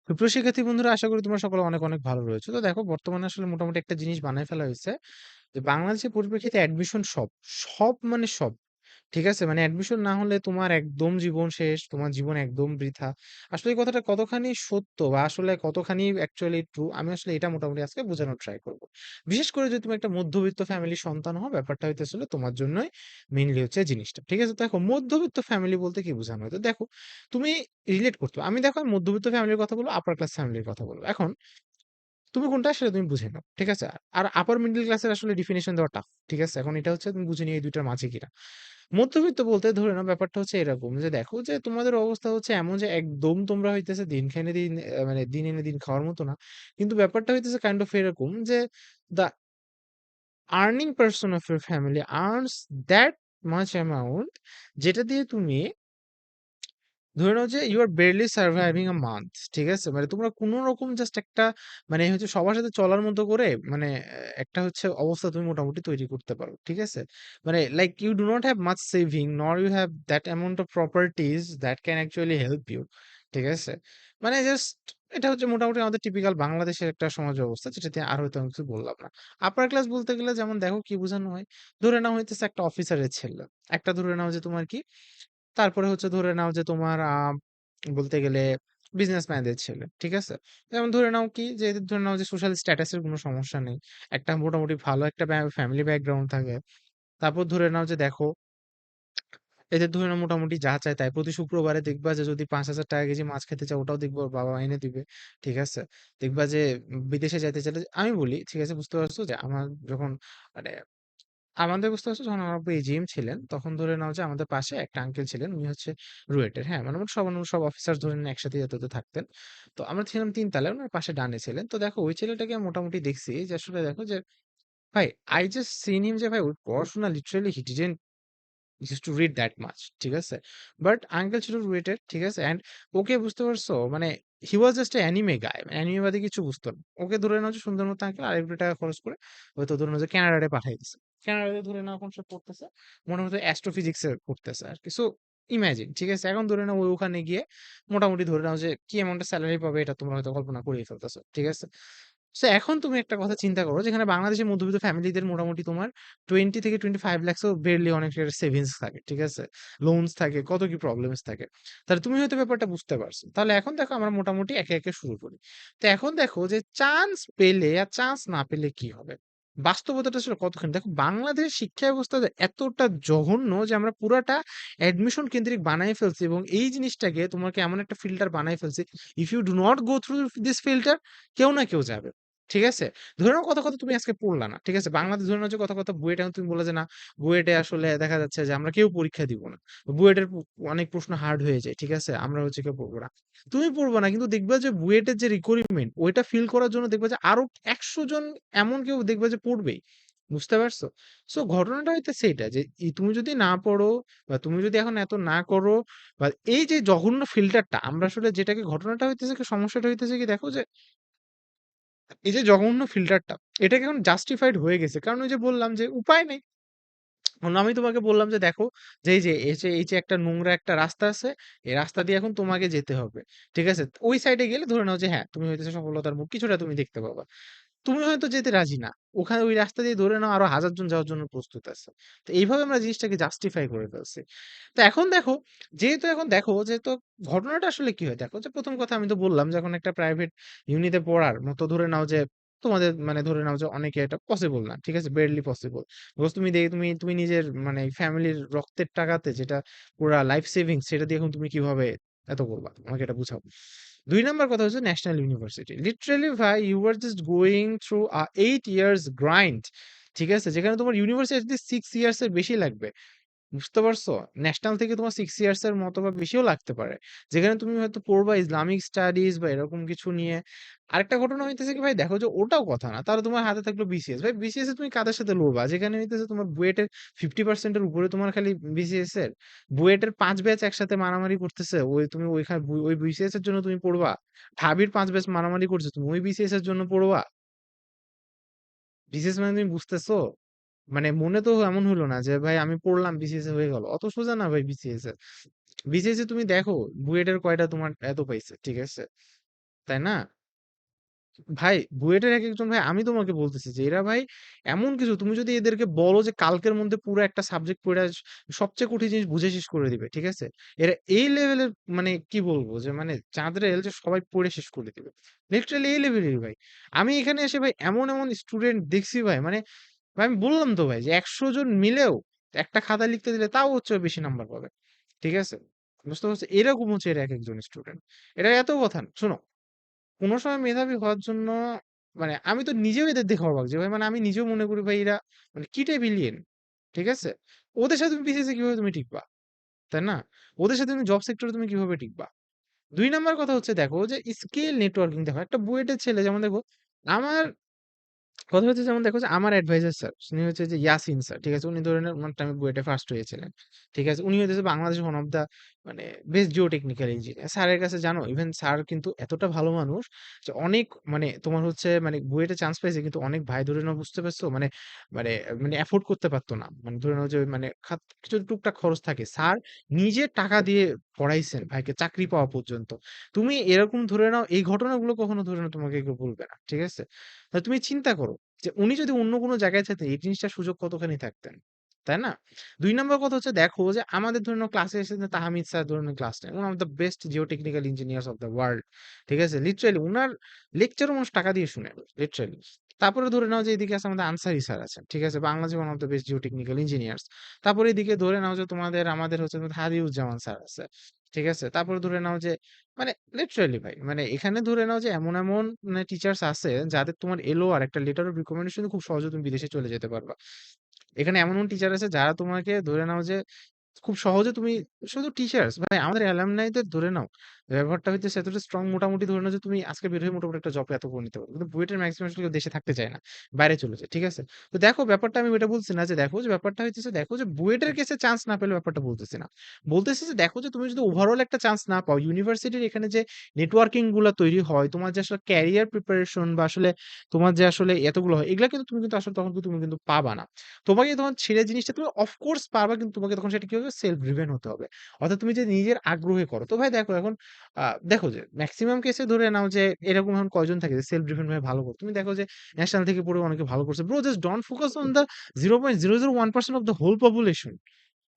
সুপ্রিয় শিক্ষার্থী বন্ধুরা, আশা করি তোমরা সকলে অনেক অনেক ভালো রয়েছে। তো দেখো, বর্তমানে আসলে মোটামুটি একটা জিনিস বানায় ফেলা হয়েছে যে বাংলাদেশের পরিপ্রেক্ষিতে অ্যাডমিশন সব মানে সব। ঠিক আছে? মানে অ্যাডমিশন না হলে তোমার একদম জীবন শেষ, তোমার জীবন একদম বৃথা। আসলে এই কথাটা কতখানি সত্য বা আসলে কতখানি অ্যাকচুয়ালি ট্রু, আমি আসলে এটা মোটামুটি আজকে বোঝানোর ট্রাই করব। বিশেষ করে যদি তুমি একটা মধ্যবিত্ত ফ্যামিলির সন্তান হও, ব্যাপারটা হইতে আসলে তোমার জন্যই মেইনলি হচ্ছে জিনিসটা। ঠিক আছে? দেখো, মধ্যবিত্ত ফ্যামিলি বলতে কি বোঝানো হয়? তো দেখো, তুমি রিলেট করতে পারো। আমি দেখো, আমি মধ্যবিত্ত ফ্যামিলির কথা বলবো, আপার ক্লাস ফ্যামিলির কথা বলবো। এখন তুমি কোনটা সেটা তুমি বুঝে নাও। ঠিক আছে? আর আপার মিডল ক্লাসের আসলে ডেফিনিশন দেওয়া টাফ। ঠিক আছে? এখন এটা হচ্ছে তুমি বুঝে নিও এই ২ টার মাঝে কিনা। মধ্যবিত্ত বলতে ধরে নাও ব্যাপারটা হচ্ছে এরকম যে দেখো যে তোমাদের অবস্থা হচ্ছে এমন যে একদম তোমরা হইতেছে দিন খাইনে দিন মানে দিন এনে দিন খাওয়ার মতো না। কিন্তু ব্যাপারটা হইতেছে কাইন্ড অফ এরকম যে the earning person of your family earns that much amount, যেটা দিয়ে তুমি ধরে নাও যে you are barely surviving a month. ঠিক আছে? মানে তোমরা কোন রকম জাস্ট একটা মানে হচ্ছে সবার সাথে চলার মতো করে মানে একটা হচ্ছে অবস্থা তুমি মোটামুটি তৈরি করতে পারো। ঠিক আছে? মানে like you do not have much saving nor you have that amount of properties that can actually help you. ঠিক আছে? মানে জাস্ট এটা হচ্ছে মোটামুটি আমাদের টিপিক্যাল বাংলাদেশের একটা সমাজ ব্যবস্থা, যেটাতে আর হয়তো আমি কিছু বললাম না। আপার ক্লাস বলতে গেলে যেমন দেখো কি বোঝানো হয়? ধরে নাও হইতেছে একটা অফিসারের ছেলে। একটা ধরে নাও যে তোমার কি তারপরে হচ্ছে ধরে নাও যে তোমার বলতে গেলে বিজনেসম্যানদের ছেলে। ঠিক আছে? যেমন ধরে নাও কি যে এদের ধরে নাও যে সোশ্যাল স্ট্যাটাস এর কোনো সমস্যা নেই। একটা মোটামুটি ভালো একটা ফ্যামিলি ব্যাকগ্রাউন্ড থাকে। তারপর ধরে নাও যে দেখো, এদের ধরে নাও মোটামুটি যা চায় তাই। প্রতি শুক্রবারে দেখবা যে যদি ৳৫,০০০ কেজি মাছ খেতে চাও ওটাও দেখবা ওর বাবা এনে দিবে। ঠিক আছে? দেখবা যে বিদেশে যাইতে চাইলে আমি বলি, ঠিক আছে? বুঝতে পারছো যে আমার যখন মানে আমাদের বুঝতে পারছো যখন আমার আব্বু এজিএম ছিলেন, তখন ধরে নাও যে আমাদের পাশে একটা আঙ্কেল ছিলেন। উনি হচ্ছে রুয়েটের, হ্যাঁ? মানে মোট সব অফিসার ধরে নিন একসাথে যেতে, যেতে থাকতেন। তো আমরা ছিলাম ৩ তলায়, উনার পাশে ডানে ছিলেন। তো দেখো ওই ছেলেটাকে মোটামুটি দেখছি যে আসলে দেখো যে ভাই I just seen him যে ভাই ওর পড়াশোনা literally he didn't used to read that much, ঠিক আছে? বাট আঙ্কেল ছিল রুয়েটের, ঠিক আছে? অ্যান্ড ওকে বুঝতে পারছো? মানে he was just a anime guy, anime বাদে কিছু বুঝতো না। ওকে ধরে নাও যে সুন্দর মতো আঙ্কেল ৳২,৫০ খরচ করে হয়তো ধরে নাও যে কানাডায় পাঠায় দিছে। কানাডাতে ধরে নাও এখন সে পড়তেছে। মনে হচ্ছে অ্যাস্ট্রোফিজিক্স এ পড়তেছে আরকি। সো ইমাজিন, ঠিক আছে? এখন ধরে নাও ও ওখানে গিয়ে মোটামুটি ধরে নাও যে কি অ্যামাউন্ট এর সেলারি পাবে এটা তোমরা হয়তো কল্পনা করেই ফেলতেছো। ঠিক আছে? সো এখন তুমি একটা কথা চিন্তা করো, যেখানে বাংলাদেশের মধ্যবিত্ত ফ্যামিলিদের মোটামুটি তোমার 20 থেকে 25 লাখস ও বেরলি অনেক সেভিংস থাকে। ঠিক আছে? লোনস থাকে, কত কি প্রবলেমস থাকে। তাহলে তুমি হয়তো ব্যাপারটা বুঝতে পারছো। তাহলে এখন দেখো আমরা মোটামুটি একে, একে শুরু করি। তো এখন দেখো যে চান্স পেলে আর চান্স না পেলে কি হবে? বাস্তবতাটা আসলে কতখানি? দেখো, বাংলাদেশের শিক্ষা ব্যবস্থা যে এতটা জঘন্য যে আমরা পুরাটা অ্যাডমিশন কেন্দ্রিক বানায় ফেলছি, এবং এই জিনিসটাকে তোমাকে এমন একটা ফিল্টার বানায় ফেলছি, if you do not go through this filter, কেউ না কেউ যাবে। ঠিক আছে? ধরে নাও কথা, কথা তুমি আজকে পড়লা না। ঠিক আছে? বাংলাদেশ ধরে নাও যে কথা, কথা বুয়েটে এখন তুমি বললে যে, "না, বুয়েটে আসলে দেখা যাচ্ছে যে আমরা কেউ পরীক্ষা দিব না। বুয়েটের অনেক প্রশ্ন হার্ড হয়ে যায়। ঠিক আছে? আমরা হচ্ছে কেউ পড়ব না।" তুমি পড়বা না, কিন্তু দেখবা যে বুয়েটের যে রিক্রুটমেন্ট ওইটা ফিল করার জন্য দেখবা যে আরো ১০০ জন এমন কেউ দেখবা যে পড়বেই। বুঝতে পারছো? সো ঘটনাটা হইতেছে এইটা যে তুমি যদি না পড়ো বা তুমি যদি এখন এত না করো বা এই যে জঘন্য ফিল্টারটা আমরা আসলে যেটাকে ঘটনাটা হইতেছে কি, সমস্যাটা হইতেছে কি দেখো যে এই যে জঘন্য ফিল্টারটা, এটাকে এখন জাস্টিফাইড হয়ে গেছে। কারণ ওই যে বললাম যে উপায় নেই। আমি তোমাকে বললাম যে দেখো, যে এই যে একটা নোংরা একটা রাস্তা আছে, এই রাস্তা দিয়ে এখন তোমাকে যেতে হবে। ঠিক আছে? ওই সাইডে গেলে ধরে নাও যে হ্যাঁ, তুমি হইতেছে সফলতার মুখ কিছুটা তুমি দেখতে পাবা। তুমি হয়তো যেতে রাজি না। ওখানে ওই রাস্তা দিয়ে ধরে নাও আরো ১০০০ জন যাওয়ার জন্য প্রস্তুত আছে। তো এইভাবে আমরা জিনিসটাকে জাস্টিফাই করে ফেলছি। তো এখন দেখো, যেহেতু এখন দেখো যে তো ঘটনাটা আসলে কি হয়? দেখো যে ১ম কথা আমি তো বললাম যে এখন একটা প্রাইভেট ইউনিতে পড়ার মতো ধরে নাও যে তোমাদের মানে ধরে নাও যে অনেকে এটা পসিবল না। ঠিক আছে? বারেলি পসিবল। বিকজ তুমি তুমি নিজের মানে ফ্যামিলির রক্তের টাকাতে যেটা পুরা লাইফ সেভিংস সেটা দিয়ে এখন তুমি কিভাবে এত করবা? আমাকে এটা বুঝাও। ২ নাম্বার কথা হচ্ছে ন্যাশনাল ইউনিভার্সিটি। লিটারালি ভাই you are just going through a 8 years grind. ঠিক আছে? যেখানে তোমার ইউনিভার্সিটি এটলিস্ট 6 ইয়ার্স এর বেশি লাগবে। বুঝতে পারছো? ন্যাশনাল থেকে তোমার 6 ইয়ার্স এর মতো বা বেশিও লাগতে পারে। যেখানে তুমি হয়তো পড়বা ইসলামিক স্টাডিজ বা এরকম কিছু নিয়ে। আরেকটা ঘটনা হইতেছে কি ভাই, দেখো যে ওটাও কথা না। তাহলে তোমার হাতে থাকলো বিসিএস। ভাই বিসিএস এ তুমি কাদের সাথে লড়বা? যেখানে হইতেছে তোমার বুয়েটের 50% এর উপরে তোমার খালি বিসিএস এর। বুয়েটের ৫ ব্যাচ একসাথে মারামারি করতেছে। তুমি ওইখানে ওই বিসিএস এর জন্য তুমি পড়বা? ঢাবির 5 ব্যাচ মারামারি করছে। তুমি ওই বিসিএস এর জন্য পড়বা? বিসিএস মানে তুমি বুঝতেছো? মানে মনে তো এমন হইলো না যে ভাই আমি পড়লাম বিসিএস এ হয়ে গেল। অত সোজা না ভাই বিসিএস এ। বিসিএস এ তুমি দেখো বুয়েটের কয়টা তোমার এত পাইছে। ঠিক আছে? তাই না? ভাই বুয়েটের একেকজন ভাই আমি তোমাকে বলতেছি যে এরা ভাই এমন কিছু তুমি যদি এদেরকে বলো যে কালকের মধ্যে পুরো একটা সাবজেক্ট পড়া সবচেয়ে কঠিন জিনিস বুঝে শেষ করে দিবে। ঠিক আছে? এরা এই লেভেলের মানে কি বলবো যে মানে চাঁদরে এল যে সবাই পড়ে শেষ করে দিবে। লিটারালি এই লেভেলের ভাই। আমি এখানে এসে ভাই এমন স্টুডেন্ট দেখছি ভাই মানে ভাই আমি বললাম তো ভাই যে ১০০ জন মিলেও একটা খাতা লিখতে দিলে তাও হচ্ছে বেশি নাম্বার পাবে। ঠিক আছে? বুঝতে পারছো? এরকম হচ্ছে এরা একেকজন স্টুডেন্ট। এটা এত কথা না। শোনো কোন সময় মেধাবী হওয়ার জন্য মানে আমি তো নিজেও এদের দেখে অবাক যে ভাই মানে আমি নিজেও মনে করি ভাই এরা মানে কি টাইপ এলিয়েন ঠিক আছে ওদের সাথে তুমি বিসিএস কিভাবে তুমি টিকবা তাই না ওদের সাথে তুমি জব সেক্টরে তুমি কিভাবে টিকবা ২ নাম্বার কথা হচ্ছে দেখো যে স্কিল নেটওয়ার্কিং দেখো একটা বুয়েটের ছেলে যেমন দেখো আমার কথা হচ্ছে যেমন দেখো যে আমার অ্যাডভাইজার স্যার উনি হচ্ছে যে ইয়াসিন স্যার ঠিক আছে উনি ধরে নেন ওনার টাইমে বুয়েটে ফার্স্ট হয়েছিলেন ঠিক আছে উনি হচ্ছে বাংলাদেশ ওয়ান অফ দা মানে বেস্ট জিও টেকনিক্যাল ইঞ্জিনিয়ার স্যারের কাছে জানো ইভেন স্যার কিন্তু এতটা ভালো মানুষ যে অনেক মানে তোমার হচ্ছে মানে বুয়েটে চান্স পাইছে কিন্তু অনেক ভাই ধরে নাও বুঝতে পারছো মানে মানে মানে অ্যাফোর্ড করতে পারতো না মানে ধরে নাও যে মানে কিছু টুকটাক খরচ থাকে স্যার নিজে টাকা দিয়ে পড়াইছেন ভাইকে চাকরি পাওয়া পর্যন্ত তুমি এরকম ধরে নাও এই ঘটনাগুলো কখনো ধরে নাও তোমাকে কেউ বলবে না ঠিক আছে তা তুমি চিন্তা করো যে উনি যদি অন্য কোনো জায়গায় থাকতেন এই জিনিসটার সুযোগ কতখানি থাকতেন। তাই না? ২ নাম্বার কথা হচ্ছে দেখো যে আমাদের ধরে নাও ক্লাসে এসেছেন তাহমিদ স্যার ধরে নাও ক্লাস নেন। One of the best geotechnical engineers of the world. ঠিক আছে? লিটারেলি উনার লেকচারও মানুষ টাকা দিয়ে শুনে। লিটারেলি। তারপরে ধরে নাও যে এদিকে আছে আমাদের আনসারী স্যার আছেন। ঠিক আছে? বাংলাদেশের one of the best geotechnical engineers. তারপরে এদিকে ধরে নাও যে আমাদের হচ্ছে হাদিউজ্জামান স্যার আছে। ঠিক আছে? তারপরে ধরে নাও যে মানে লিটারালি ভাই মানে এখানে ধরে নাও যে এমন মানে টিচার্স আছে যাদের তোমার এলওআর একটা লেটার অফ রিকমেন্ডেশন খুব সহজে তুমি বিদেশে চলে যেতে পারবা। এখানে এমন টিচার আছে যারা তোমাকে ধরে নাও যে খুব সহজে তুমি শুধু টিচার্স ভাই আমাদের অ্যালামনাইদের ধরে নাও ব্যাপারটা হইতেছে এতটা স্ট্রং মোটামুটি ধরে নাও যে তুমি আজকে বের হয়ে মোটামুটি একটা জব এত করে নিতে পারো কিন্তু বুয়েটের ম্যাক্সিমাম আসলে কেউ দেশে থাকতে চায় না বাইরে চলে যায় ঠিক আছে তো দেখো ব্যাপারটা আমি এটা বলছি না যে দেখো যে ব্যাপারটা হইতেছে দেখো যে বুয়েটের কেসে চান্স না পেলে ব্যাপারটা বলতেছি না বলতেছি যে দেখো যে তুমি যদি ওভারঅল একটা চান্স না পাও ইউনিভার্সিটির এখানে যে নেটওয়ার্কিং গুলা তৈরি হয় তোমার যে আসলে ক্যারিয়ার প্রিপারেশন বা আসলে তোমার যে আসলে এতগুলো হয় এগুলা কিন্তু তুমি কিন্তু আসলে তখন কিন্তু তুমি কিন্তু পাবা না তোমাকে তখন ছেড়ে জিনিসটা তুমি অফকোর্স পারবা কিন্তু তোমাকে তখন সেটা কি হবে সেলফ ড্রিভেন হতে হবে। অর্থাৎ তুমি যে নিজের আগ্রহে করো। তো ভাই দেখো এখন দেখো যে মেক্সিমাম কেসে ধরে নাও যে এরকম এখন কয়জন থাকে যে সেলফ ড্রিভেন ভাবে ভালো করো। তুমি দেখো যে ন্যাশনাল থেকে পড়ে অনেকে ভালো করছে। Bro just don't focus on the 0.001% of the whole population.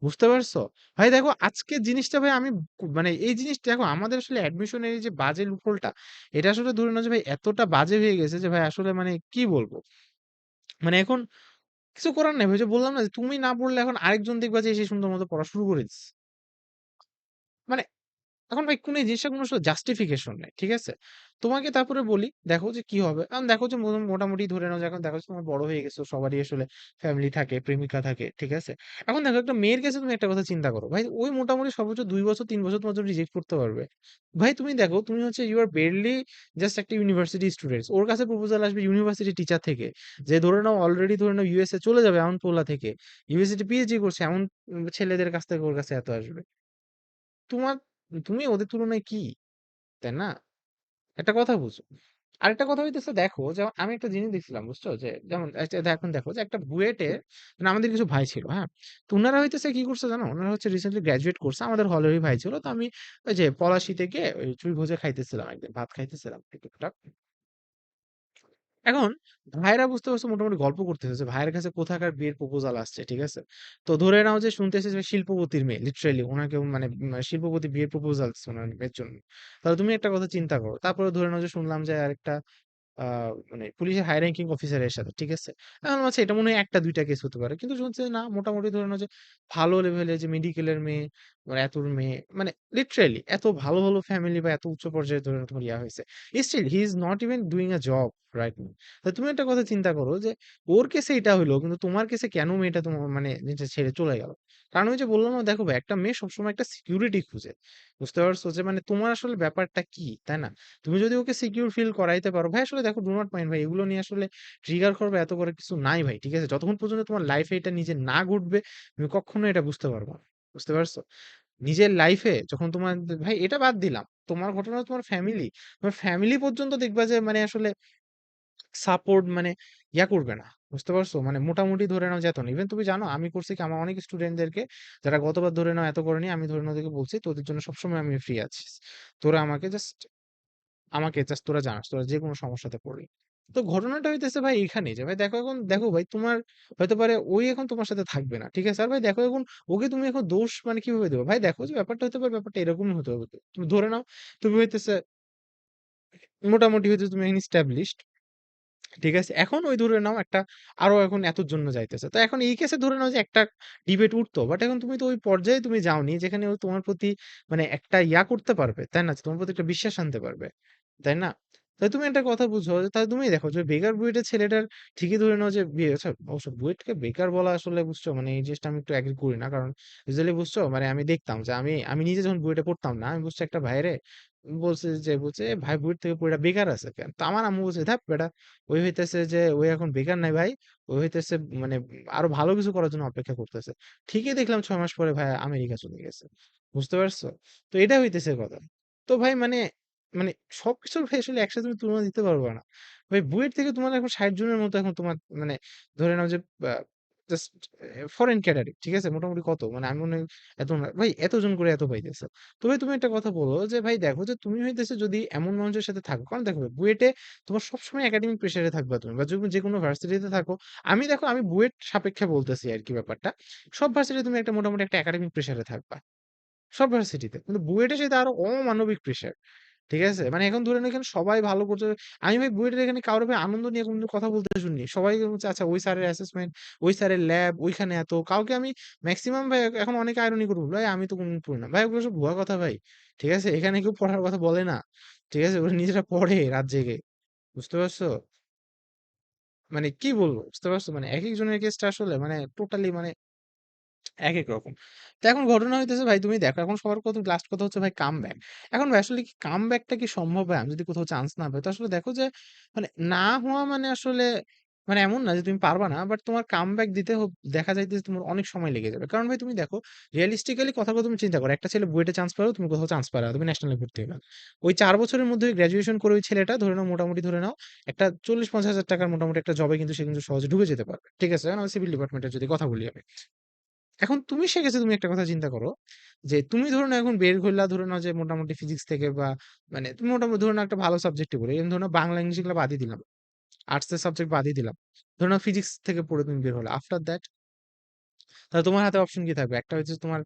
বুঝতে পারছো? ভাই দেখো আজকের জিনিসটা ভাই আমি মানে এই জিনিসটা দেখো আমাদের আসলে অ্যাডমিশন এর এই যে বাজে লুপহোলটা এটা আসলে ধরে নাও যে ভাই এতটা বাজে হয়ে গেছে যে ভাই আসলে মানে কি বলবো? মানে এখন কিছু করার নাই ভাই ওই যে বললাম না যে তুমি না পড়লে এখন আরেকজন দেখবা যে এসে সুন্দর মতো পড়া শুরু করে দিচ্ছে। মানে এখন ভাই কোন এই জিনিসটার কোনো আসলে জাস্টিফিকেশন নাই। ঠিক আছে? তোমাকে তারপরে বলি, দেখো যে কি হবে। এখন দেখো যে মোটামুটি ধরে নাও যে এখন দেখো যে তোমার বড় হয়ে গেছো। সবারই আসলে ফ্যামিলি থাকে, প্রেমিকা থাকে। ঠিক আছে? এখন দেখো একটা মেয়ের কাছে তুমি একটা কথা চিন্তা করো। ভাই ওই মোটামুটি সর্বোচ্চ ২ বছর ৩ বছর তোমার জন্য রিজেক্ট করতে পারবে। ভাই তুমি দেখো তুমি হচ্ছে ইউ আর বারেলি জাস্ট একটা ইউনিভার্সিটি স্টুডেন্টস। ওর কাছে প্রপোজাল আসবে ইউনিভার্সিটি টিচার থেকে। যে ধরে নাও অলরেডি ধরে নাও ইউএসএ চলে যাবে এমন পোলা থেকে। ইউনিভার্সিটি পিএইচডি করছে এমন ছেলেদের কাছ থেকে ওর কাছে এত আসবে। তোমার তুমি ওদের তুলনায় কি? তাই না? একটা কথা বুঝো। আরেকটা কথা হইতেছে দেখো যেমন আমি একটা জিনিস দেখছিলাম বুঝছো? যে যেমন এখন দেখো যে একটা বুয়েটে মানে আমাদের কিছু ভাই ছিল, হ্যাঁ? তো উনারা হইতেছে কি করছে জানো? উনারা হচ্ছে রিসেন্টলি গ্র্যাজুয়েট করছে। আমাদের হলেরই ভাই ছিল। তো আমি ওই যে পলাশীতে গিয়ে ওই চুই ভোজে খাইতেছিলাম একদিন। ভাত খাইতেছিলাম টুকটাক। এখন ভাইয়েরা বুঝতে পারছে মোটামুটি গল্প করতেছে যে ভাইয়ের কাছে কোথাকার বিয়ের প্রপোজাল আসছে ঠিক আছে তো ধরে নাও যে শুনতেছে যে শিল্পপতির মেয়ে লিটারেলি ওনাকে মানে শিল্পপতি বিয়ের প্রপোজাল ওনার মেয়ের জন্য তাহলে তুমি একটা কথা চিন্তা করো তারপরে ধরে নাও যে শুনলাম যে আরেকটা মানে পুলিশের হাই র‍্যাংকিং অফিসারের সাথে। ঠিক আছে? এখন আচ্ছা এটা মনে হয় ১ টা ২ টা কেস হতে পারে। কিন্তু শুনছি যে না মোটামুটি ধরে নাও যে ভালো লেভেলের যে মেডিকেলের মেয়ে, মানে এতর মেয়ে মানে লিটারেলি এত ভালো ফ্যামিলি বা এত উচ্চ পর্যায়ে ধরে নাও তোমার ইয়া হইছে। Still he is not even doing a job right now. তো তুমি একটা কথা চিন্তা করো যে ওর কেসে এটা হইলো কিন্তু তোমার কেসে কেন মেয়েটা তোমার মানে জিনিসটা ছেড়ে চলে গেল? কারণ ওই যে বললাম না দেখো ভাই একটা মেয়ে সবসময় একটা সিকিউরিটি খুঁজে। বুঝতে পারছো? যে মানে তোমার আসলে ব্যাপারটা কি, তাই না? তুমি যদি ওকে সিকিউর ফিল করাইতে পারো ভাই আসলে দেখো ডু নট মাইন্ড ভাই এগুলো নিয়ে আসলে ট্রিগার করবে এত করে কিছু নাই ভাই ঠিক আছে যতক্ষণ পর্যন্ত তোমার লাইফে এটা নিজে না ঘটবে তুমি কখনো এটা বুঝতে পারবো না বুঝতে পারছো নিজের লাইফে যখন তোমার ভাই এটা বাদ দিলাম তোমার ঘটনা তোমার ফ্যামিলি পর্যন্ত দেখবা যে মানে আসলে সাপোর্ট মানে ইয়া করবে না বুঝতে পারছো মানে মোটামুটি ধরে নাও যেত না ইভেন তুমি জানো আমি করছি কি আমার অনেক স্টুডেন্টদেরকে যারা গতবার ধরে নাও এত করেনি আমি ধরে নাও ওদেরকে বলছি তোদের জন্য সবসময় আমি ফ্রি আছি তোরা আমাকে জাস্ট আমাকে জাস্ট তোরা জানাস তোরা যে কোনো সমস্যাতে পড়লি। তো ঘটনাটা হইতেছে ভাই এখানেই যে ভাই দেখো এখন দেখো ভাই তোমার হতে পারে ওই এখন তোমার সাথে থাকবে না। ঠিক আছে? আর ভাই দেখো এখন ওকে তুমি এখন দোষ মানে কিভাবে দেবা? ভাই দেখো যে ব্যাপারটা হতে পারে ব্যাপারটা এরকমই হতে হবে। তুমি ধরে নাও তুমি হইতেছে মোটামুটি হইতে তুমি এখন established ঠিক আছে? এখন ওই ধরে নাও একটা আরো এখন এতর জন্য যাইতেছে। তো এখন এই কেসে ধরে নাও যে একটা ডিবেট উঠতো। বাট এখন তুমি তো ওই পর্যায়ে তুমি যাওনি যেখানে ও তোমার প্রতি মানে একটা করতে পারবে। তাই না? তোমার প্রতি একটা বিশ্বাস আনতে পারবে। তাই না? তাই তুমি একটা কথা বুঝো যে তাহলে তুমি দেখো যে বেকার বুয়েটের ছেলেটার ঠিকই ধরে নাও যে বিয়ে আচ্ছা অবশ্য বুয়েটকে বেকার বলা আসলে বুঝছো মানে এই জিনিসটা আমি একটু এগ্রি করি না। কারণ ইউজুয়ালি বুঝছো মানে আমি দেখতাম যে আমি নিজে যখন বুয়েটে পড়তাম না আমি বুঝছি একটা ভাইরে বলছে ভাই বুয়েট থেকে পড়ে বেকার আছে কেন? তো আমার আম্মু বলছে ধ্যাৎ বেটা ওই হইতেছে যে ওই এখন বেকার নাই ভাই। ওই হইতেছে মানে আরো ভালো কিছু করার জন্য অপেক্ষা করতেছে। ঠিকই দেখলাম ৬ মাস পরে ভাই আমেরিকা চলে গেছে। বুঝতে পারছো? তো এটা হইতেছে কথা। তো ভাই মানে সবকিছুর ভাই আসলে একসাথে তুমি তুলনা দিতে পারবা না। ভাই বুয়েট থেকে তোমার এখন ৬০ জনের মতো এখন তোমার মানে ধরে নাও যে আ জাস্ট ফরেন ক্যাডারে ঠিক আছে? মোটামুটি কত? মানে আমি মনে হয় এত না ভাই এতজন করে এত পাইতেছে। তো ভাই তুমি একটা কথা বলো যে ভাই দেখো যে তুমি হইতেছে যদি এমন মানুষের সাথে থাকো কারণ দেখো বুয়েটে তোমার সবসময় একাডেমিক প্রেশারে থাকবা তুমি বা যেকোনো ভার্সিটিতে থাকো। আমি দেখো আমি বুয়েট সাপেক্ষে বলতেছি আরকি ব্যাপারটা। সব ভার্সিটিতে তুমি একটা মোটামুটি একটা একাডেমিক প্রেশারে থাকবা। সব ভার্সিটিতে। কিন্তু বুয়েটে সেটা আরো অমানবিক প্রেশার। ঠিক আছে? মানে এখন ধরেন এখানে সবাই ভালো করছে। আমি ভাই বুয়েটের এখানে কারো ভাই আনন্দ নিয়ে কোনদিন কথা বলতে শুনিনি। সবাই হচ্ছে আচ্ছা ওই স্যারের অ্যাসেসমেন্ট, ওই স্যারের ল্যাব, ওইখানে এত। কাউকে আমি মেক্সিমাম ভাই এখন অনেকে আইরনি করে বলল, "ভাই আমি তো কোনদিন পড়ি না।" ভাই ওগুলো সব ভুয়া কথা ভাই। ঠিক আছে? এখানে কেউ পড়ার কথা বলে না। ঠিক আছে? ওরা নিজেরা পড়ে রাত জেগে। বুঝতে পারছো? মানে কি বলবো? বুঝতে পারছো? মানে একেকজনের কেসটা আসলে মানে টোটালি মানে একেক রকম। তো এখন ঘটনা হইতেছে ভাই তুমি দেখো এখন সবার কথা লাস্ট কথা হচ্ছে ভাই কামব্যাক। এখন ভাই আসলে কি কামব্যাকটা কি সম্ভব হয়? আমি যদি কোথাও চান্স না পাই তো আসলে দেখো যে মানে না হওয়া মানে আসলে মানে এমন না যে তুমি পারবা না। বাট তোমার কামব্যাক দিতে দেখা যাইতেছে তোমার অনেক সময় লেগে যাবে। কারণ ভাই তুমি দেখো রিয়ালিস্টিক্যালি কথাগুলো তুমি চিন্তা করো। একটা ছেলে বুয়েটে চান্স পেলো, তুমি কোথাও চান্স পালা না। তুমি ন্যাশনালে ভর্তি হইলা। ওই ৪ বছরের মধ্যে গ্র্যাজুয়েশন করে ওই ছেলেটা ধরে নাও মোটামুটি ধরে নাও একটা ৪০-৫০ হাজার টাকার মোটামুটি একটা জবে কিন্তু সে কিন্তু সহজে ঢুকে যেতে পারবে। ঠিক আছে? কারণ সিভিল ডিপার্টমেন্টের যদি কথা বলি আমি। এখন তুমি সেক্ষেত্রে তুমি একটা কথা চিন্তা করো যে তুমি ধরো না এখন বের হইলা ধরে নাও যে মোটামুটি ফিজিক্স থেকে বা মানে তুমি মোটামুটি ধরো না একটা ভালো সাবজেক্টে পড়ে এরকম ধরো না বাংলা ইংলিশ এগুলো বাদই দিলাম আর্টস এর সাবজেক্ট বাদই দিলাম ধরো না ফিজিক্স থেকে পড়ে তুমি বের হলো আফটার দ্যাট তাহলে তোমার হাতে অপশন কি থাকবে একটা হচ্ছে তোমার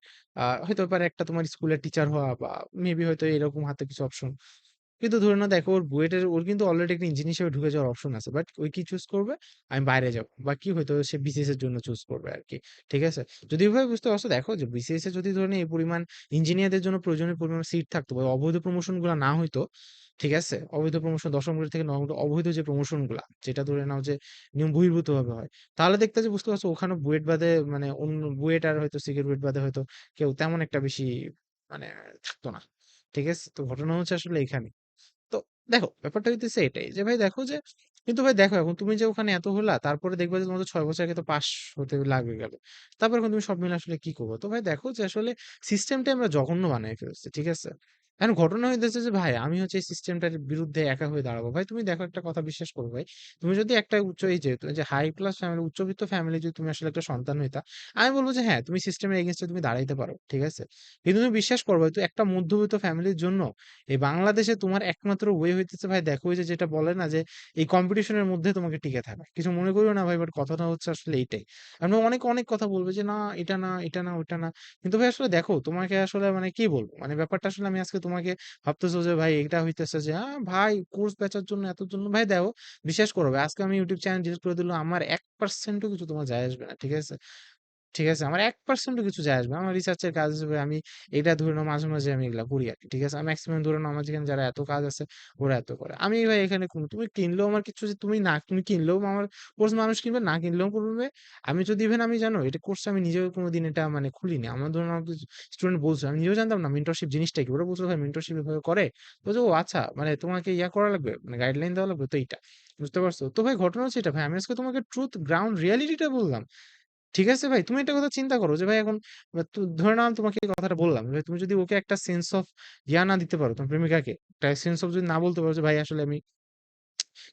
হয়তো পারে একটা তোমার স্কুলের টিচার হওয়া বা মেবি হয়তো এরকম হাতে কিছু অপশন কিন্তু ধরে নাও দেখো ওর বুয়েটের ওর কিন্তু অলরেডি একটা ইঞ্জিন হিসেবে ঢুকে যাওয়ার অপশন আছে বাট ওই কি চুজ করবে আমি বাইরে যাব বা কি হয়তো সে বিসিএস এর জন্য চুজ করবে আর কি ঠিক আছে যদি ভাবে বুঝতে পারছো দেখো যে বিসিএস এ যদি ধরেন এই পরিমাণ ইঞ্জিনিয়ারদের জন্য প্রয়োজনীয় পরিমাণ সিট থাকতো বা অবৈধ প্রমোশন গুলা না হইতো ঠিক আছে অবৈধ প্রমোশন ১০ম গ্রেড থেকে ৯ম গ্রেড অবৈধ যে প্রমোশন গুলা যেটা ধরে নাও যে নিয়ম বহির্ভূত ভাবে হয় তাহলে দেখতে যে বুঝতে পারছো ওখানে বুয়েট বাদে মানে অন্য বুয়েট আর হয়তো সিগারেট বুয়েট বাদে হয়তো কেউ তেমন একটা বেশি মানে থাকতো না ঠিক আছে তো ঘটনা হচ্ছে আসলে এখানে তো দেখো ব্যাপারটা হইতেছে এটাই যে ভাই দেখো যে কিন্তু ভাই দেখো এখন তুমি যে ওখানে এত হলা তারপরে দেখবে যে তোমাদের ৬ বছর আগে তো পাস হতে লাগবে গেল তারপর এখন তুমি সব মিলে আসলে কি করবো তো ভাই দেখো যে আসলে সিস্টেমটা আমরা জঘন্য বানাই ফেলছি ঠিক আছে এখন ঘটনা হইতেছে যে ভাই আমি হচ্ছে এই সিস্টেমটার বিরুদ্ধে একা হয়ে দাঁড়াবো ভাই তুমি দেখো একটা কথা বিশ্বাস করো ভাই তুমি যদি একটা উচ্চ এই যে তুমি যে হাই ক্লাস ফ্যামিলি উচ্চবিত্ত ফ্যামিলি যদি তুমি আসলে একটা সন্তান হইতা আমি বলবো যে হ্যাঁ তুমি সিস্টেমের এগেনস্টে তুমি দাঁড়াইতে পারো ঠিক আছে কিন্তু তুমি বিশ্বাস করবো তো একটা মধ্যবিত্ত ফ্যামিলির জন্য এই বাংলাদেশে তোমার একমাত্র ওয়ে হইতেছে ভাই দেখো ওই যে যেটা বলে না যে এই কম্পিটিশনের মধ্যে তোমাকে টিকে থাকা কিছু মনে করিও না ভাই বাট কথাটা হচ্ছে আসলে এইটাই আমরা অনেক অনেক কথা বলবে যে না এটা না এটা না ওটা না কিন্তু ভাই আসলে দেখো তোমাকে আসলে মানে কি বলবো মানে ব্যাপারটা আসলে আমি আজকে তোমাকে ভাবতেছো যে ভাই এটা হইতেছে যে ভাই কোর্স বেচার জন্য এত জন্য ভাই দেখো বিশ্বাস করো ভাই, আজকে আমি ইউটিউব চ্যানেল ডিলিট করে দিলাম আমার 1% কিছু তোমার যায় আসবে না ঠিক আছে ঠিক আছে? আমার 1% ও কিছু যায় আসবে না। আমার রিসার্চের কাজ হিসেবে আমি এটা ধরে নাও মাঝে, মাঝে আমি এগুলা করি আরকি। ঠিক আছে? আর মেক্সিমাম ধরে নাও আমার যেখানে যারা এত কাজ আছে ওরা এত করে। আমি ভাই এখানে তুমি কিনলেও আমার কিচ্ছু যে তুমি কিনলেও আমার কোর্স মানুষ কিনবে, না কিনলেও করবে। আমি যদি ইভেন আমি জানো এটা কোর্স আমি নিজেও কোনদিন এটা মানে খুলিনি। আমার ধরুন আমাকে স্টুডেন্ট বলছে, আমি নিজেও জানতাম না মেন্টরশিপ জিনিসটা কি। ওরা বলছিল ভাই মেন্টরশিপ এভাবে করে। বলছে ও আচ্ছা মানে তোমাকে করা লাগবে মানে গাইডলাইন দেওয়া লাগবে তো এইটা। বুঝতে পারছো? তো ভাই ঘটনা হচ্ছে এটা ভাই আমি আজকে তোমাকে ট্রুথ গ্রাউন্ড রিয়ালিটিটা বললাম। ঠিক আছে ভাই? তুমি একটা কথা চিন্তা করো যে ভাই এখন ধরে নাও আমি তোমাকে এই কথাটা বললাম। যে তুমি যদি ওকে একটা সেন্স অফ না দিতে পারো তোমার প্রেমিকাকে, একটা সেন্স অফ যদি না বলতে পারো যে ভাই আসলে আমি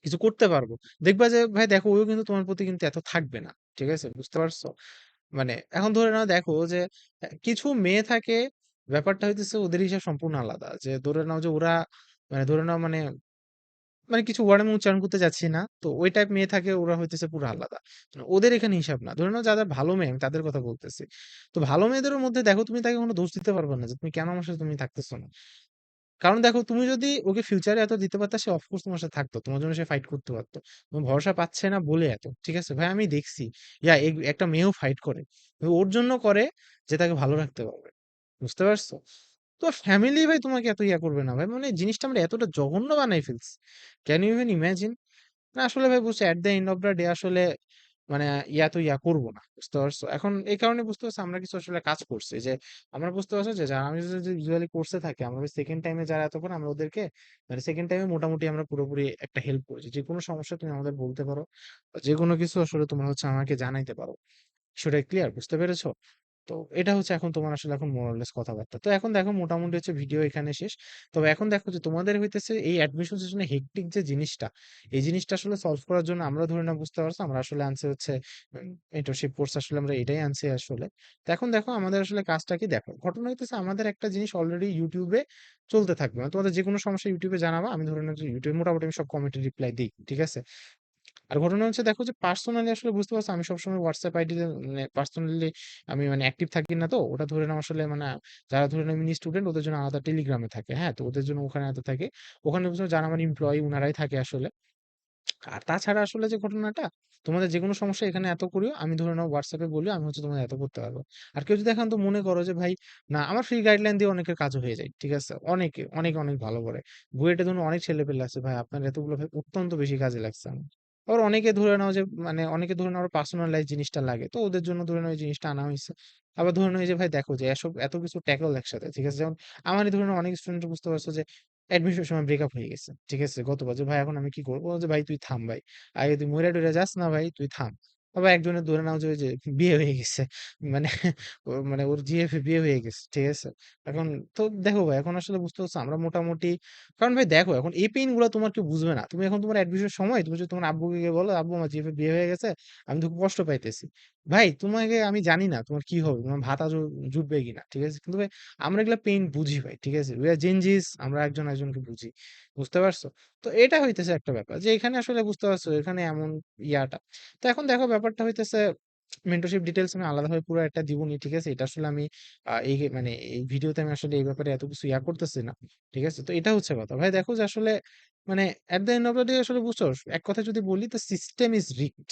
কিছু করতে পারবো। দেখবা যে ভাই দেখো ওও কিন্তু তোমার প্রতি কিন্তু এত থাকবে না। ঠিক আছে? বুঝতে পারছো? মানে এখন ধরে নাও দেখো যে কিছু মেয়ে থাকে ব্যাপারটা হইতেছে ওদের হিসাব সম্পূর্ণ আলাদা। যে ধরে নাও যে ওরা মানে ধরে নাও মানে মানে কিছু ওয়ার্ড আমি উচ্চারণ করতে যাচ্ছি না। তো ওই টাইপ মেয়ে থাকে ওরা হইতেছে পুরো আলাদা। মানে ওদের এখানে হিসাব না। ধরে নাও যারা ভালো মেয়ে আমি তাদের কথা বলতেছি। তো ভালো মেয়েদের মধ্যে দেখো তুমি তাকে কোনো দোষ দিতে পারবা না যে তুমি কেন আমার সাথে তুমি থাকতেছো না। কারণ দেখো তুমি যদি ওকে ফিউচারে এত দিতে পারতা সে অফকোর্স তোমার সাথে থাকতো। তোমার জন্য সে ফাইট করতে পারতো। তুমি ভরসা পাচ্ছে না বলে এত। ঠিক আছে? ভাই আমি দেখছি। একটা মেয়েও ফাইট করে। ওর জন্য করে যে তাকে ভালো রাখতে পারবে। বুঝতে পারছো? তো ফ্যামিলি ভাই তোমাকে এত ইয়া করবে না ভাই। মানে জিনিসটা আমরা এতটা জঘন্য বানাই ফেলছি। Can you even imagine? না আসলে ভাই বুঝছি at the end of the day আসলে মানে ইয়া করব না। বুঝতে পারছো? এখন এই কারণে বুঝতে পারছি আমরা কিছু আসলে কাজ করছি যে আমরা বুঝতে পারছি যে যারা আমি যদি ইউজুয়ালি কোর্সে থাকি আমরা সেকেন্ড টাইমে যারা এতক্ষণ আমরা ওদেরকে মানে সেকেন্ড টাইমে মোটামুটি আমরা পুরোপুরি একটা হেল্প করেছি। যে কোনো সমস্যা তুমি আমাদের বলতে পারো। বা যে কোনো কিছু আসলে তোমরা হচ্ছে আমাকে জানাইতে পারো। সেটাই ক্লিয়ার বুঝতে পেরেছো? তো এটা হচ্ছে এখন তোমার আসলে এখন মোরাললেস কথাবার্তা। তো এখন দেখো মোটামুটি হচ্ছে ভিডিও এখানে শেষ। তবে এখন দেখো যে তোমাদের হইতেছে এই অ্যাডমিশন সেশনে হেক্টিক যে জিনিসটা, এই জিনিসটা আসলে সলভ করার জন্য আমরা ধরে নাও বুঝতে পারছো আমরা আসলে আনছি হচ্ছে মেন্টরশিপ কোর্স আসলে আমরা এটাই আনছি আসলে। তো এখন দেখো আমাদের আসলে কাজটা কি দেখো। ঘটনা হইতেছে আমাদের একটা জিনিস অলরেডি ইউটিউবে চলতে থাকবে। মানে তোমাদের যেকোনো সমস্যা ইউটিউবে জানাবা। আমি ধরে নাও যে ইউটিউবে মোটামুটি আমি সব কমেন্টের রিপ্লাই দিই। ঠিক আছে? আর ঘটনা হচ্ছে দেখো যে পার্সোনালি আসলে বুঝতে পারছো আমি সবসময় হোয়াটসঅ্যাপ আইডিতে মানে পার্সোনালি আমি মানে অ্যাক্টিভ থাকি না তো ওটা ধরে নাও আসলে মানে যারা ধরে নাও মিনি স্টুডেন্ট ওদের জন্য আলাদা টেলিগ্রামে থাকে হ্যাঁ তো ওদের জন্য ওখানে এত থাকে ওখানে বুঝছো যারা আমার এমপ্লয়ি উনারাই থাকে আসলে আর তাছাড়া আসলে যে ঘটনাটা তোমাদের যে কোনো সমস্যা এখানে এত করিও আমি ধরে নাও হোয়াটসঅ্যাপে বলি আমি হচ্ছে তোমাদের এত করতে পারবো আর কেউ যদি এখন তো মনে করো যে ভাই না আমার ফ্রি গাইডলাইন দিয়ে অনেকের কাজও হয়ে যায় ঠিক আছে অনেকে অনেক অনেক ভালো করে বুয়েটে ধরুন অনেক ছেলে পেলে আছে ভাই আপনার এতগুলো ভাই অত্যন্ত বেশি কাজে লাগছে আমার আবার অনেকে ধরে নাও যে মানে অনেকে ধরে নাও পার্সোনালাইজ জিনিসটা লাগে তো ওদের জন্য ধরে নাও এই জিনিসটা আনা হয়েছে আবার ধরে নাও এই যে ভাই দেখো যে এসব এত কিছু ট্যাকল একসাথে ঠিক আছে যেমন আমারই ধরে নাও অনেক স্টুডেন্ট বুঝতে পারছো যে অ্যাডমিশনের সময় ব্রেকআপ হয়ে গেছে। ঠিক আছে? গতবার যে ভাই এখন আমি কি করব? যে ভাই তুই থাম ভাই। আগে তুই মইরা টইরা যাস না ভাই তুই থাম। আবার একজনের ধরে নাও যে ওই যে বিয়ে হয়ে গেছে। মানে মানে ওর জিএফ এ বিয়ে হয়ে গেছে। ঠিক আছে? এখন তো দেখো ভাই এখন আসলে বুঝতে পারছো আমরা মোটামুটি কারণ ভাই দেখো এখন এই পেইন গুলা তোমার কেউ বুঝবে না। তুমি এখন তোমার অ্যাডমিশনের সময় তুমি যদি তোমার আব্বুকে গিয়ে বলো আব্বু আমার জিএফ এ বিয়ে হয়ে গেছে আমি তো খুব কষ্ট পাইতেছি। ভাই তোমাকে আমি জানি না তোমার কি হবে তোমার ভাতা জুটবে কিনা। ঠিক আছে? কিন্তু ভাই আমরা এগুলা পেইন বুঝি ভাই। ঠিক আছে? উই আর জেনজিস আমরা একজন একজনকে বুঝি। বুঝতে পারছো? তো এটা হইতেছে একটা ব্যাপার যে এখানে আসলে বুঝতে পারছো এখানে এমন ইয়াটা। তো এখন দেখো ব্যাপারটা হইতেছে মেন্টরশিপ ডিটেইলস আমি আলাদাভাবে পুরো একটা দিবনি। ঠিক আছে? এটা আসলে আমি এই মানে এই ভিডিওতে আমি আসলে এই ব্যাপারে এত কিছু ইয়া করতেছি না। ঠিক আছে? তো এটা হচ্ছে কথা। ভাই দেখো যে আসলে মানে এট the end of the day আসলে বুঝছো এক কথায় যদি বলি তো সিস্টেম ইজ রিগড।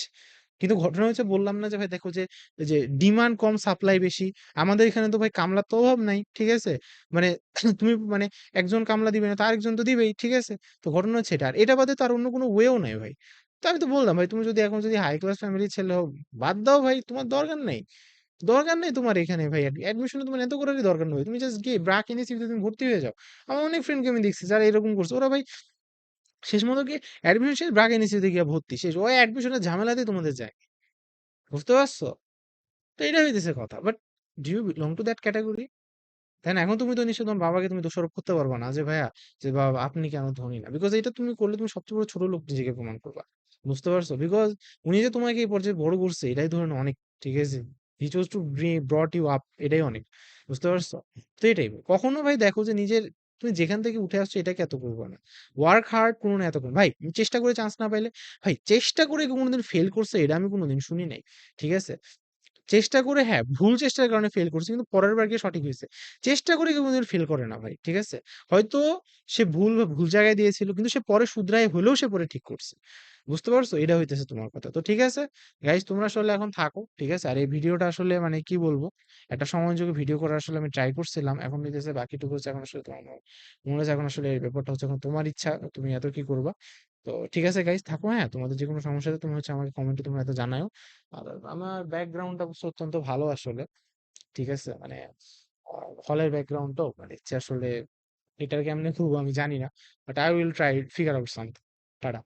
কিন্তু ঘটনা হচ্ছে বললাম না যে ভাই দেখো যে এই যে ডিমান্ড কম সাপ্লাই বেশি। আমাদের এখানে তো ভাই কামলার তো অভাব নাই। ঠিক আছে? মানে তুমি মানে একজন কামলা দিবে না তো আরেকজন তো দিবেই। ঠিক আছে? তো ঘটনা হচ্ছে এটা। আর এটা বাদে তো আর অন্য কোনো ওয়েও নাই ভাই। তো আমি তো বললাম ভাই তুমি যদি এখন যদি হাই ক্লাস ফ্যামিলির ছেলে হও বাদ দাও ভাই তোমার দরকার নেই। দরকার নেই তোমার এখানে ভাই অ্যাডমিশনে তোমার এত করারই দরকার নেই। তুমি জাস্ট গিয়ে ব্রাক ইউনিভার্সিটিতে তুমি ভর্তি হয়ে যাও। আমার অনেক ফ্রেন্ডকে আমি দেখছি যারা এরকম করছে। ওরা ভাই শেষ মতো গিয়ে অ্যাডমিশন শেষ ব্রাক ইউনিভার্সিটিতে গিয়ে ভর্তি শেষ। ওই অ্যাডমিশনের ঝামেলাতেই তোমাদের যায়। বুঝতে পারছো? তো এটা হইতেছে কথা। But do you belong to that category? তাই না? এখন তুমি তো নিশ্চয়ই তোমার বাবাকে তুমি দোষারোপ করতে পারবা না যে ভাইয়া যে বাবা আপনি কেন ধনী না? বিকজ এটা তুমি করলে তুমি সবচেয়ে বড় ছোট লোক নিজেকে প্রমাণ করবা। বুঝতে পারছো? বিকজ উনি যে তোমাকে এই পর্যায়ে বড় করছে এটাই ধরেন অনেক। ঠিক আছে? হি chose to brought you up এটাই অনেক। বুঝতে পারছো? তো এটাই। কখনো ভাই দেখো যে নিজের তুমি যেখান থেকে উঠে আসছো এটাকে এত করবা না। ওয়ার্ক হার্ড কোনো না এত করো ভাই চেষ্টা করে চান্স না পাইলে ভাই চেষ্টা করে কেউ কোনোদিন ফেল করছে এটা আমি কোনোদিন শুনি নাই। ঠিক আছে? চেষ্টা করে হ্যাঁ, ভুল চেষ্টার কারণে ফেইল করছে কিন্তু পরের বার গিয়ে সঠিক হইছে। চেষ্টা করে কেউ কোনদিন ফেইল করে না ভাই। ঠিক আছে? হয়তো সে ভুল জায়গায় দিয়েছিল কিন্তু সে পরে শুধরায় হলেও সে পরে ঠিক করছে। বুঝতে পারছো? এটা হইতেছে তোমার কথা। তো ঠিক আছে গাইস তোমরা আসলে এখন থাকো। ঠিক আছে? আর এই ভিডিওটা আসলে মানে কি বলবো? একটা সময়োযোগী ভিডিও করার আসলে আমি ট্রাই করছিলাম। এখন হইতেছে বাকিটুকু হচ্ছে এখন আসলে তোমার মনে হচ্ছে এখন আসলে এই ব্যাপারটা হচ্ছে এখন তোমার ইচ্ছা। তুমি এত কি করবা? তো ঠিক আছে গাইস থাকো হ্যাঁ? তোমাদের যেকোনো সমস্যা হলে তুমি হচ্ছে আমাকে কমেন্টে তোমরা এত জানায়ও। আর আমার ব্যাকগ্রাউন্ডটা অবশ্য অত্যন্ত ভালো আসলে। ঠিক আছে? মানে হলের ব্যাকগ্রাউন্ড তো মানে হচ্ছে আসলে এটা কেমনে খুলবো আমি জানি না। But I will try figure out something. Tata.